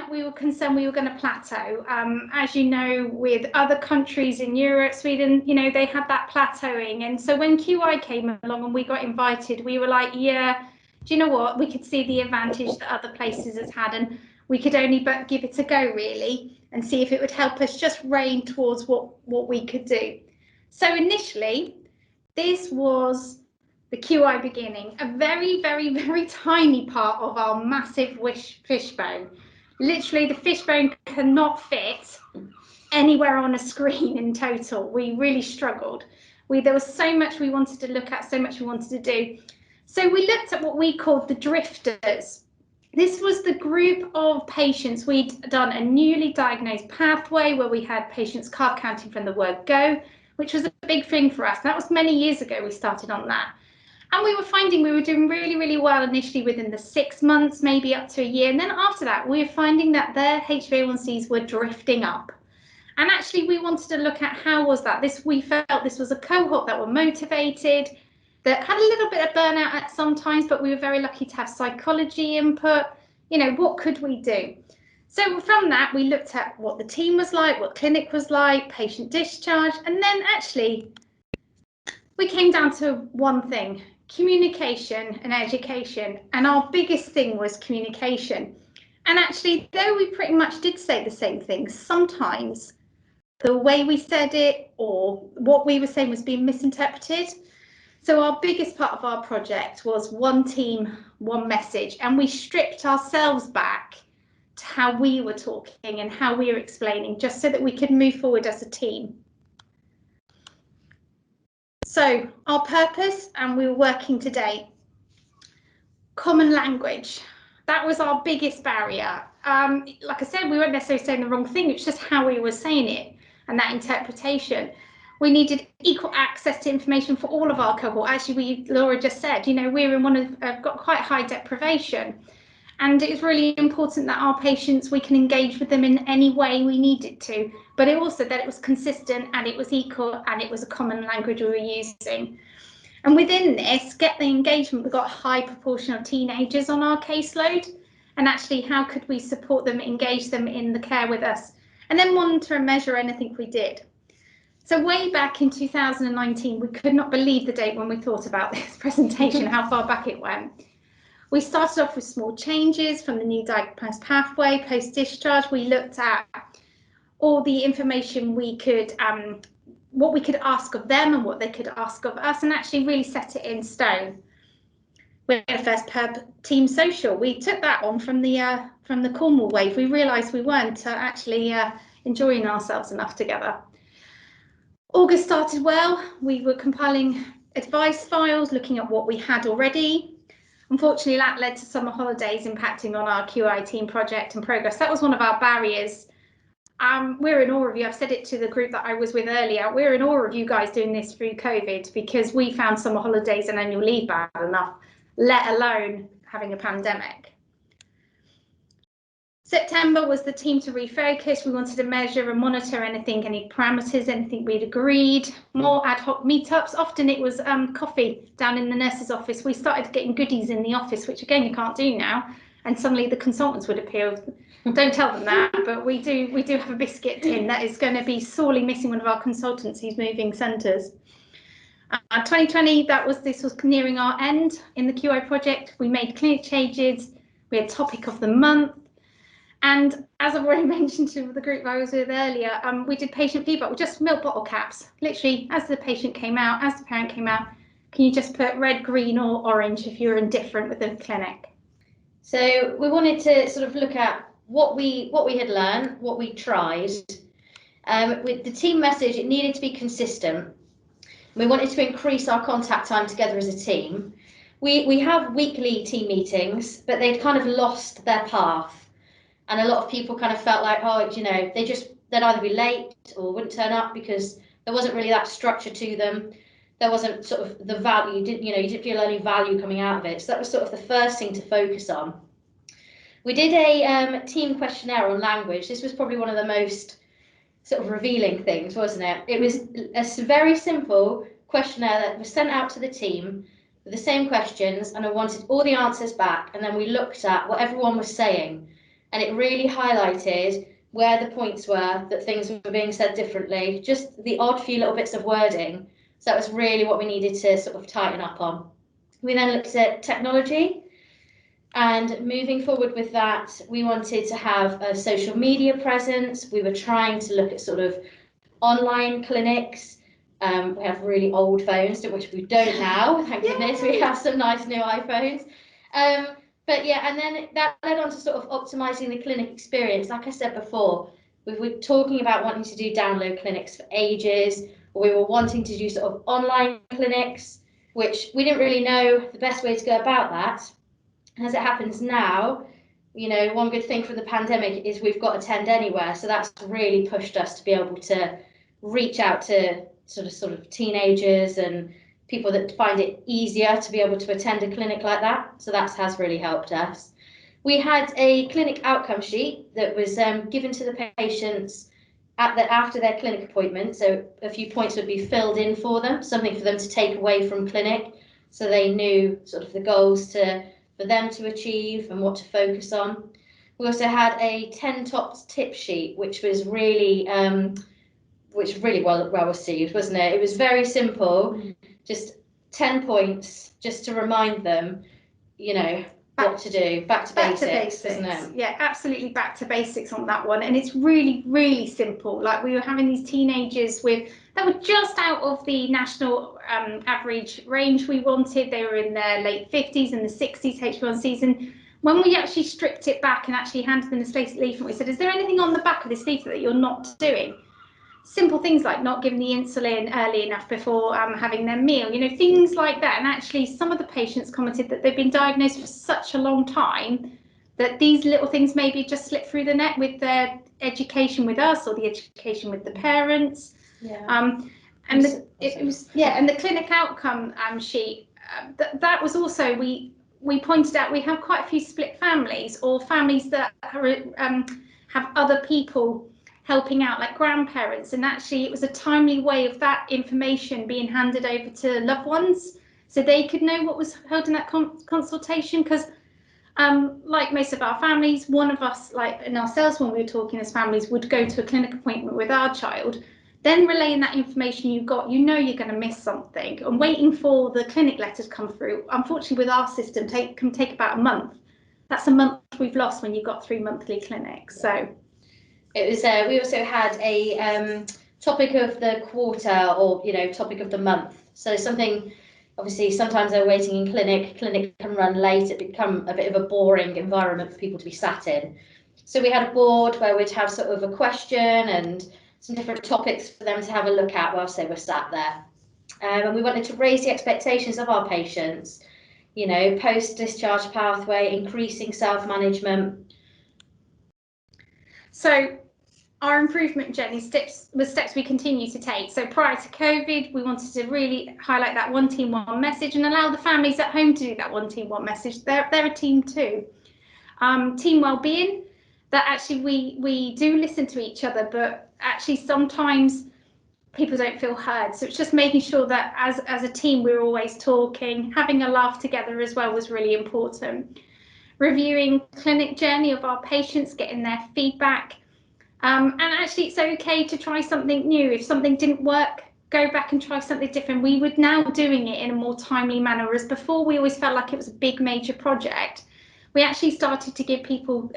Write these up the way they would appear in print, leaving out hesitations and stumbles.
that, we were concerned we were going to plateau. As you know, with other countries in Europe, Sweden, you know, they had that plateauing. And so when QI came along and we got invited, we were like, yeah, do you know what? We could see the advantage that other places has had, and we could only but give it a go, really, and see if it would help us just rein towards what we could do. So initially, this was the QI beginning, a very, very, very tiny part of our massive fishbone. Literally, the fishbone cannot fit anywhere on a screen in total. We really struggled. There was so much we wanted to look at, so much we wanted to do. So we looked at what we called the drifters. This was the group of patients. We'd done a newly diagnosed pathway where we had patients card counting from the word go, which was a big thing for us. That was many years ago we started on that. And we were finding we were doing really, really well initially within the 6 months, maybe up to a year. And then after that, we were finding that their HbA1cs were drifting up. And actually, we wanted to look at how was that. We felt this was a cohort that were motivated, that had a little bit of burnout at some times, but we were very lucky to have psychology input. You know, what could we do? So from that, we looked at what the team was like, what clinic was like, patient discharge, and then actually we came down to one thing: communication and education. And our biggest thing was communication. And actually, though we pretty much did say the same things, sometimes the way we said it or what we were saying was being misinterpreted. So our biggest part of our project was one team, one message, and we stripped ourselves back to how we were talking and how we were explaining, just so that we could move forward as a team. So our purpose, and we were working today, common language. That was our biggest barrier. Like I said, we weren't necessarily saying the wrong thing, it's just how we were saying it and that interpretation. We needed equal access to information for all of our cohort. Actually, Laura just said, you know, we're in got quite high deprivation. And it's really important that our patients, we can engage with them in any way we need it to, but it also that it was consistent and it was equal and it was a common language we were using. And within this, get the engagement, we've got a high proportion of teenagers on our caseload. And actually, how could we support them, engage them in the care with us, and then monitor and measure anything we did. So way back in 2019, we could not believe the date when we thought about this presentation, how far back it went. We started off with small changes from the new diagnosed pathway, post-discharge. We looked at all the information we could, what we could ask of them and what they could ask of us, and actually really set it in stone. We had a first team social. We took that on from the Cornwall wave. We realised we weren't actually enjoying ourselves enough together. August started well. We were compiling advice files, looking at what we had already. Unfortunately, that led to summer holidays impacting on our QI team project and progress. That was one of our barriers. We're in awe of you. I've said it to the group that I was with earlier. We're in awe of you guys doing this through COVID, because we found summer holidays and annual leave bad enough, let alone having a pandemic. September was the team to refocus. We wanted to measure and monitor any parameters, anything we'd agreed. More ad hoc meetups. Often it was coffee down in the nurse's office. We started getting goodies in the office, which again you can't do now. And suddenly the consultants would appear. Don't tell them that, but we do have a biscuit tin that is going to be sorely missing one of our consultants who's moving centres. 2020, this was nearing our end in the QI project. We made clinic changes. We had topic of the month. And as I've already mentioned to the group I was with earlier, we did patient feedback with just milk bottle caps. Literally, as the patient came out, as the parent came out, can you just put red, green or orange if you're indifferent with the clinic? So we wanted to sort of look at what we had learned, what we tried. With the team message, it needed to be consistent. We wanted to increase our contact time together as a team. We have weekly team meetings, but they'd kind of lost their path. And a lot of people kind of felt like, oh, you know, they'd either be late or wouldn't turn up because there wasn't really that structure to them. There wasn't sort of the value, you didn't feel any value coming out of it. So that was sort of the first thing to focus on. We did a team questionnaire on language. This was probably one of the most sort of revealing things, wasn't it? It was a very simple questionnaire that was sent out to the team with the same questions, and I wanted all the answers back. And then we looked at what everyone was saying. and it really highlighted where the points were that things were being said differently, just the odd few little bits of wording. So that was really what we needed to sort of tighten up on. We then looked at technology, and moving forward with that, we wanted to have a social media presence. We were trying to look at sort of online clinics. We have really old phones, which we don't now, thank goodness. We have some nice new iPhones. But yeah, and then that led on to sort of optimizing the clinic experience. Like I said before, we were talking about wanting to do download clinics for ages, or we were wanting to do sort of online clinics, which we didn't really know the best way to go about that. As it happens now, you know, one good thing from the pandemic is we've got Attend Anywhere, so that's really pushed us to be able to reach out to sort of teenagers and people that find it easier to be able to attend a clinic like that. So that has really helped us. We had a clinic outcome sheet that was given to the patients after their clinic appointment. So a few points would be filled in for them, something for them to take away from clinic, so they knew sort of the goals for them to achieve and what to focus on. We also had a 10 tops tip sheet, which was really well received, wasn't it? It was very simple, just 10 points, just to remind them, you know, what to do. Back to basics, isn't it? Yeah, absolutely back to basics on that one. And it's really, really simple. Like, we were having these teenagers that were just out of the national average range we wanted. They were in their late 50s and the 60s HbA1cs. And when we actually stripped it back and actually handed them this leaflet, we said, is there anything on the back of this leaflet that you're not doing? Simple things like not giving the insulin early enough before having their meal, you know, things like that. And actually, some of the patients commented that they've been diagnosed for such a long time that these little things maybe just slip through the net with their education with us or the education with the parents. Yeah. And the clinic outcome sheet, that was also, we pointed out we have quite a few split families, or families that have other people helping out, like grandparents, and actually it was a timely way of that information being handed over to loved ones so they could know what was held in that consultation. Because like most of our families, one of us, like in ourselves when we were talking as families, would go to a clinic appointment with our child, then relaying that information you got, you know you're going to miss something, and waiting for the clinic letter to come through, unfortunately with our system, can take about a month. That's a month we've lost when you've got 3 monthly clinics. So it was we also had a topic of the quarter, or, you know, topic of the month. So something, obviously sometimes they're waiting in clinic can run late, it become a bit of a boring environment for people to be sat in. So we had a board where we'd have sort of a question and some different topics for them to have a look at whilst they were sat there. And we wanted to raise the expectations of our patients, you know, post-discharge pathway, increasing self-management. So our improvement journey steps we continue to take. So prior to COVID, we wanted to really highlight that one team, one message, and allow the families at home to do that one team, one message. They're a team too. Team well-being, that actually we do listen to each other, but actually sometimes people don't feel heard. So it's just making sure that as a team, we're always talking, having a laugh together as well was really important. Reviewing clinic journey of our patients, getting their feedback. And actually, it's okay to try something new. If something didn't work, go back and try something different. We were now doing it in a more timely manner, whereas before we always felt like it was a big major project. We actually started to give people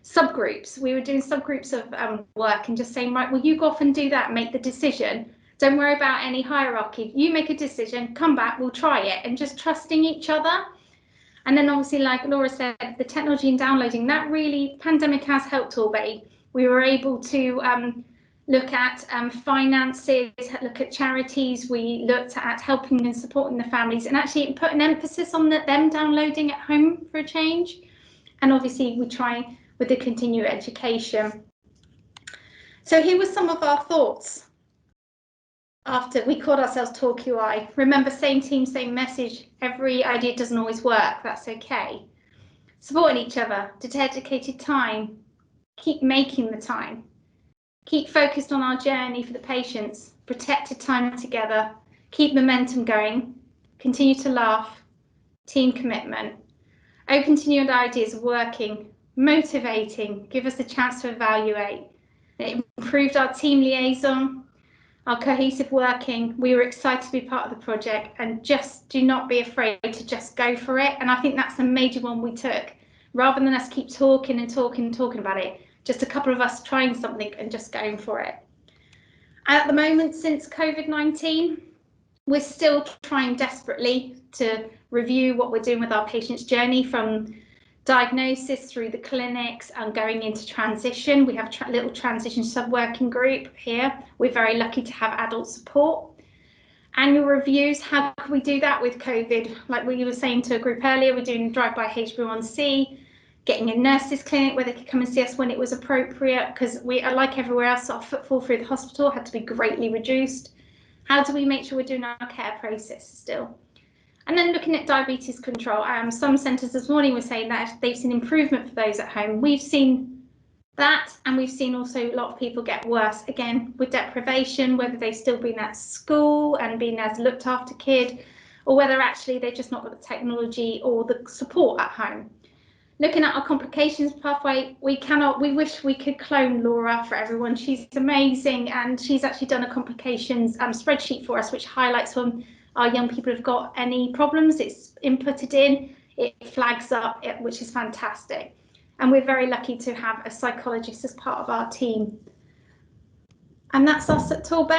subgroups. We were doing subgroups of work and just saying, right, well, you go off and do that, make the decision. Don't worry about any hierarchy. You make a decision, come back, we'll try it, and just trusting each other. And then obviously, like Laura said, the technology and downloading, that really, pandemic has helped Torbay. We were able to look at finances, look at charities. We looked at helping and supporting the families, and actually put an emphasis on them downloading at home for a change. And obviously we try with the continued education. So here were some of our thoughts after we called ourselves Talk UI. Remember, same team, same message. Every idea doesn't always work. That's okay. Supporting each other, dedicated time. Keep making the time. Keep focused on our journey for the patients. Protected time together. Keep momentum going. Continue to laugh. Team commitment. Open to new ideas, working motivating, give us a chance to evaluate. It improved our team liaison, our cohesive working. We were excited to be part of the project, and just do not be afraid to just go for it. And I think that's a major one we took. Rather than us keep talking about it, just a couple of us trying something and just going for it. And at the moment, since COVID-19, we're still trying desperately to review what we're doing with our patient's journey from diagnosis through the clinics and going into transition. We have a little transition sub-working group here. We're very lucky to have adult support. Annual reviews, how can we do that with COVID? Like we were saying to a group earlier, we're doing drive-by HbA1c, getting a nurses clinic where they could come and see us when it was appropriate, because we, like everywhere else, our footfall through the hospital had to be greatly reduced. How do we make sure we're doing our care process still? And then looking at diabetes control, some centres this morning were saying that they've seen improvement for those at home. We've seen that, and we've seen also a lot of people get worse, again, with deprivation, whether they've still been at school and been as looked after kid, or whether actually they've just not got the technology or the support at home. Looking at our complications pathway, we wish we could clone Laura for everyone. She's amazing, and she's actually done a complications spreadsheet for us, which highlights when our young people have got any problems. It's inputted in, it flags up, which is fantastic. And we're very lucky to have a psychologist as part of our team. And that's us at Torbay.